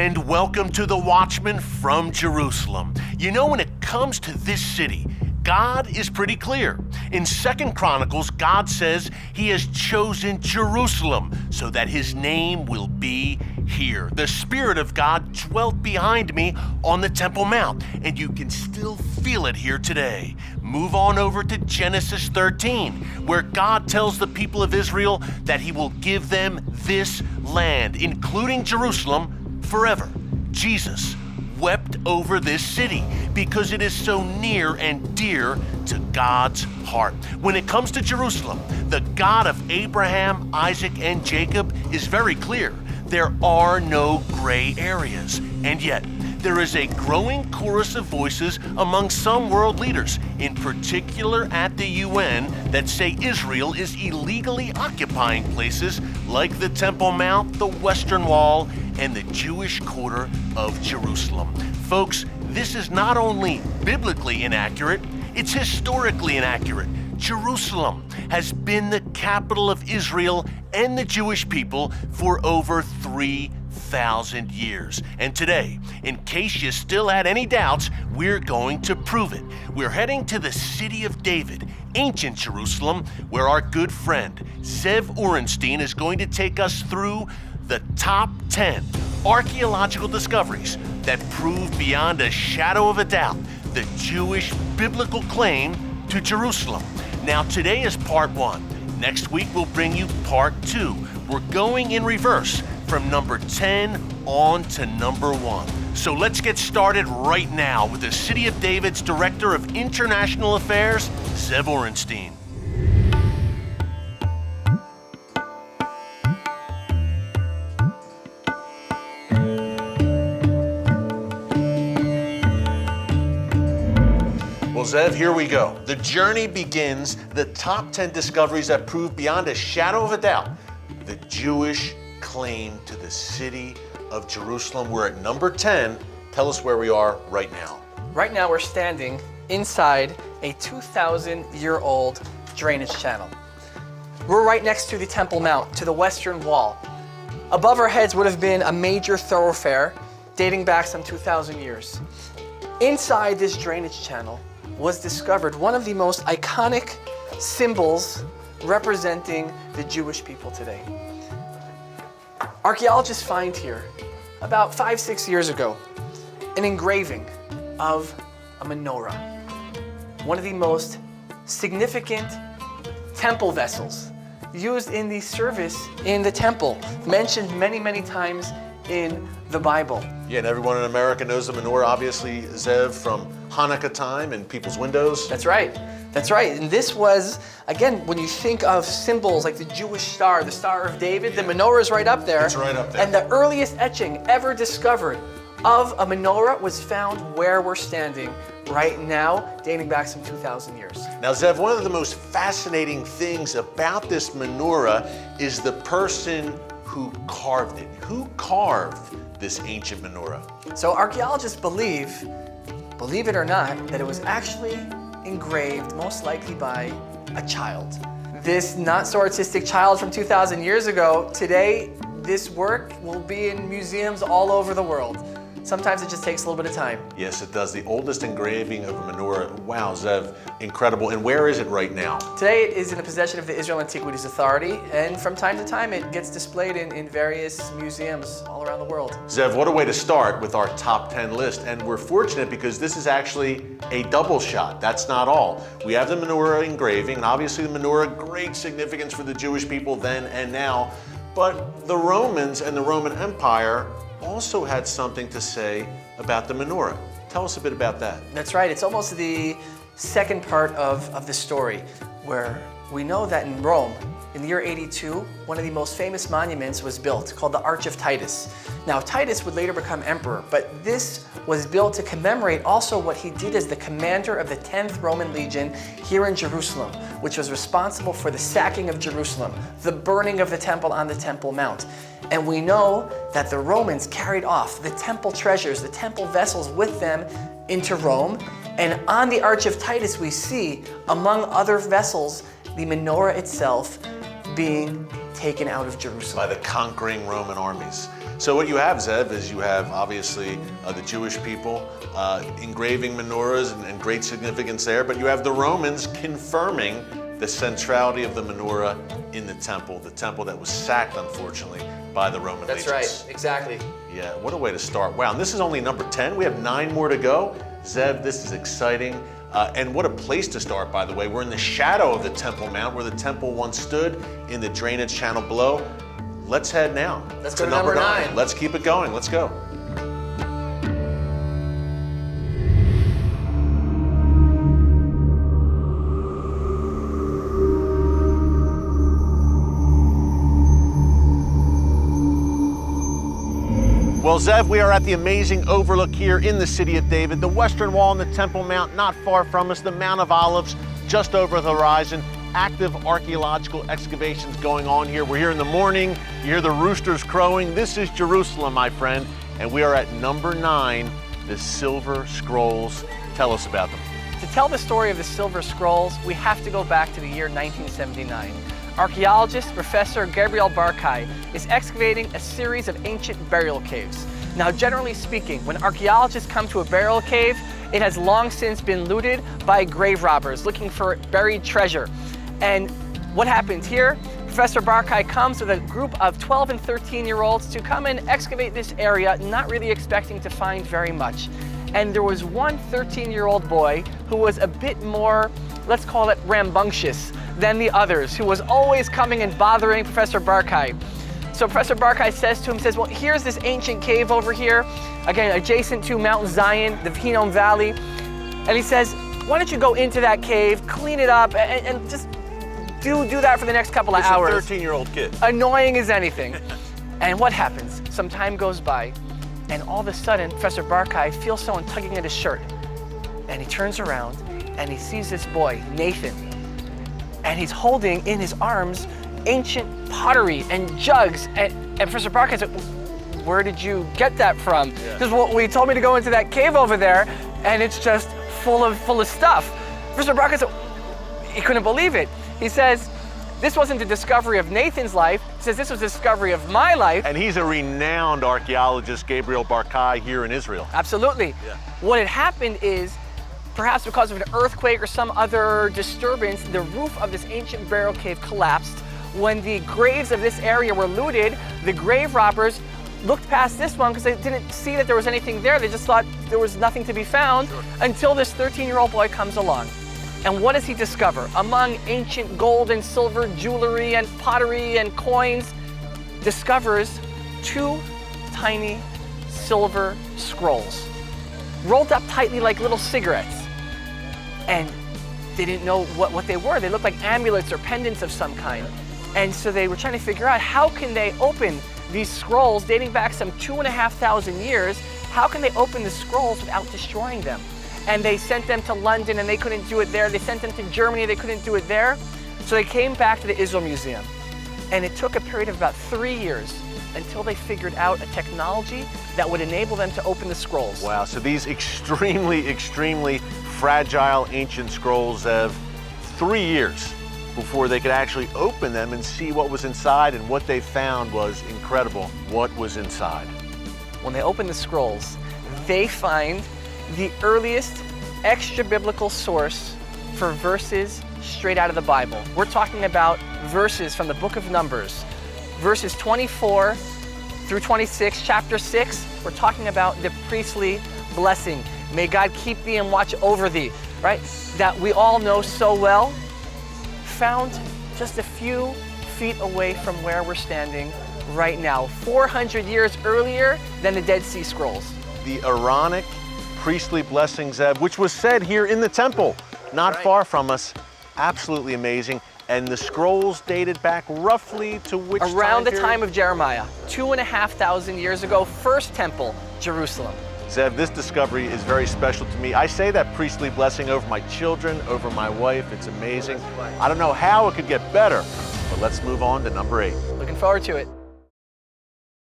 and welcome to the Watchman from Jerusalem. You know, when it comes to this city, God is pretty clear. In 2 Chronicles, God says he has chosen Jerusalem so that his name will be here. The Spirit of God dwelt behind me on the Temple Mount, and you can still feel it here today. Move on over to Genesis 13, where God tells the people of Israel that he will give them this land, including Jerusalem, forever. Jesus wept over this city because it is so near and dear to God's heart. When it comes to Jerusalem, the God of Abraham, Isaac, and Jacob is very clear. There are no gray areas. And yet, there is a growing chorus of voices among some world leaders, in particular at the UN, that say Israel is illegally occupying places like the Temple Mount, the Western Wall, and the Jewish quarter of Jerusalem. Folks, this is not only biblically inaccurate, it's historically inaccurate. Jerusalem has been the capital of Israel and the Jewish people for over 3,000 years. And today, in case you still had any doubts, we're going to prove it. We're heading to the city of David, ancient Jerusalem, where our good friend Zev Orenstein is going to take us through the top 10 archaeological discoveries that prove beyond a shadow of a doubt the Jewish biblical claim to Jerusalem. Now, today is part 1. Next week, we'll bring you part 2. We're going in reverse from number 10 on to number 1. So let's get started right now with the City of David's Director of International Affairs, Zev Orenstein. Well, Zev, here we go. The journey begins, the top 10 discoveries that prove beyond a shadow of a doubt the Jewish claim to the city of Jerusalem. We're at number 10. Tell us where we are right now. Right now we're standing inside a 2,000-year-old drainage channel. We're right next to the Temple Mount, to the Western Wall. Above our heads would have been a major thoroughfare dating back some 2,000 years. Inside this drainage channel was discovered one of the most iconic symbols representing the Jewish people today. Archaeologists find here, about 5-6 years ago, an engraving of a menorah, one of the most significant temple vessels used in the service in the temple, mentioned many, many times in the Bible. Yeah, and everyone in America knows the menorah, obviously, Zev, from Hanukkah time and people's windows. That's right. That's right. And this was, again, when you think of symbols like the Jewish star, the Star of David, the menorah is right up there. It's right up there. And the earliest etching ever discovered of a menorah was found where we're standing right now, dating back some 2,000 years. Now, Zev, one of the most fascinating things about this menorah is the person who carved it. Who carved this ancient menorah? So archaeologists believe it or not, that it was actually engraved most likely by a child. This not so artistic child from 2,000 years ago, today this work will be in museums all over the world. Sometimes it just takes a little bit of time. Yes, it does. The oldest engraving of a menorah. Wow, Zev, incredible. And where is it right now? Today it is in the possession of the Israel Antiquities Authority, and from time to time it gets displayed in various museums all around the world. Zev, what a way to start with our top 10 list. And we're fortunate because this is actually a double shot. That's not all. We have the menorah engraving, and obviously the menorah, great significance for the Jewish people then and now. But the Romans and the Roman Empire also had something to say about the menorah. Tell us a bit about that. That's right. It's almost the second part of the story, where we know that in Rome, in the year 82, one of the most famous monuments was built, called the Arch of Titus. Now, Titus would later become emperor, but this was built to commemorate also what he did as the commander of the 10th Roman Legion here in Jerusalem, which was responsible for the sacking of Jerusalem, the burning of the temple on the Temple Mount. And we know that the Romans carried off the temple treasures, the temple vessels with them into Rome. And on the Arch of Titus, we see, among other vessels, the menorah itself being taken out of Jerusalem. By the conquering Roman armies. So what you have, Zev, is you have obviously the Jewish people engraving menorahs and great significance there, but you have the Romans confirming the centrality of the menorah in the temple that was sacked, unfortunately, by the Roman legions. That's right, exactly. Yeah, what a way to start. Wow, and this is only number 10. We have 9 more to go. Zev, this is exciting. And what a place to start, by the way. We're in the shadow of the Temple Mount, where the temple once stood, in the drainage channel below. Let's head now. Let's go to number 9. Let's keep it going. Let's go. Well, Zev, we are at the amazing overlook here in the city of David, the Western Wall and the Temple Mount not far from us, the Mount of Olives just over the horizon. Active archaeological excavations going on here. We're here in the morning, you hear the roosters crowing. This is Jerusalem, my friend, and we are at number 9, the Silver Scrolls. Tell us about them. To tell the story of the Silver Scrolls, we have to go back to the year 1979. Archaeologist Professor Gabriel Barkay is excavating a series of ancient burial caves. Now, generally speaking, when archaeologists come to a burial cave, it has long since been looted by grave robbers looking for buried treasure. And what happens here? Professor Barkay comes with a group of 12 and 13-year-olds to come and excavate this area, not really expecting to find very much. And there was one 13-year-old boy who was a bit more, let's call it rambunctious, than the others, who was always coming and bothering Professor Barkay. So Professor Barkay says to him, well, here's this ancient cave over here, again, adjacent to Mount Zion, the Hinnom Valley. And he says, why don't you go into that cave, clean it up, and just do that for the next couple of hours. It's a 13-year-old kid. Annoying as anything. And what happens? Some time goes by, and all of a sudden, Professor Barkay feels someone tugging at his shirt. And he turns around, and he sees this boy, Nathan. And he's holding in his arms ancient pottery and jugs. And Professor Barkay said, where did you get that from? Because well, he told me to go into that cave over there, and it's just full of stuff. Professor Barkay said, he couldn't believe it. He says, this wasn't the discovery of Nathan's life. He says, this was the discovery of my life. And he's a renowned archaeologist, Gabriel Barkay, here in Israel. Absolutely. Yeah. What had happened is, perhaps because of an earthquake or some other disturbance, the roof of this ancient burial cave collapsed. When the graves of this area were looted, the grave robbers looked past this one because they didn't see that there was anything there. They just thought there was nothing to be found until this 13-year-old boy comes along. And what does he discover? Among ancient gold and silver jewelry and pottery and coins, discovers 2 tiny silver scrolls, rolled up tightly like little cigarettes. And they didn't know what they were. They looked like amulets or pendants of some kind. And so they were trying to figure out, how can they open these scrolls dating back some 2,500 years? How can they open the scrolls without destroying them? And they sent them to London and they couldn't do it there. They sent them to Germany, they couldn't do it there. So they came back to the Israel Museum. And it took a period of about 3 years until they figured out a technology that would enable them to open the scrolls. Wow, so these extremely fragile ancient scrolls have 3 years before they could actually open them and see what was inside, and what they found was incredible. What was inside? When they open the scrolls, they find the earliest extra-biblical source for verses straight out of the Bible. We're talking about verses from the book of Numbers, verses 24 through 26, chapter 6. We're talking about the priestly blessing. May God keep thee and watch over thee, right? That we all know so well, found just a few feet away from where we're standing right now, 400 years earlier than the Dead Sea Scrolls. The Aaronic priestly blessings, which was said here in the temple, not far from us. Absolutely amazing. And the scrolls dated back roughly to which time Around the period? time of Jeremiah, 2,500 years ago, first temple, Jerusalem. Zev, this discovery is very special to me. I say that priestly blessing over my children, over my wife. It's amazing. I don't know how it could get better, but let's move on to number 8. Looking forward to it.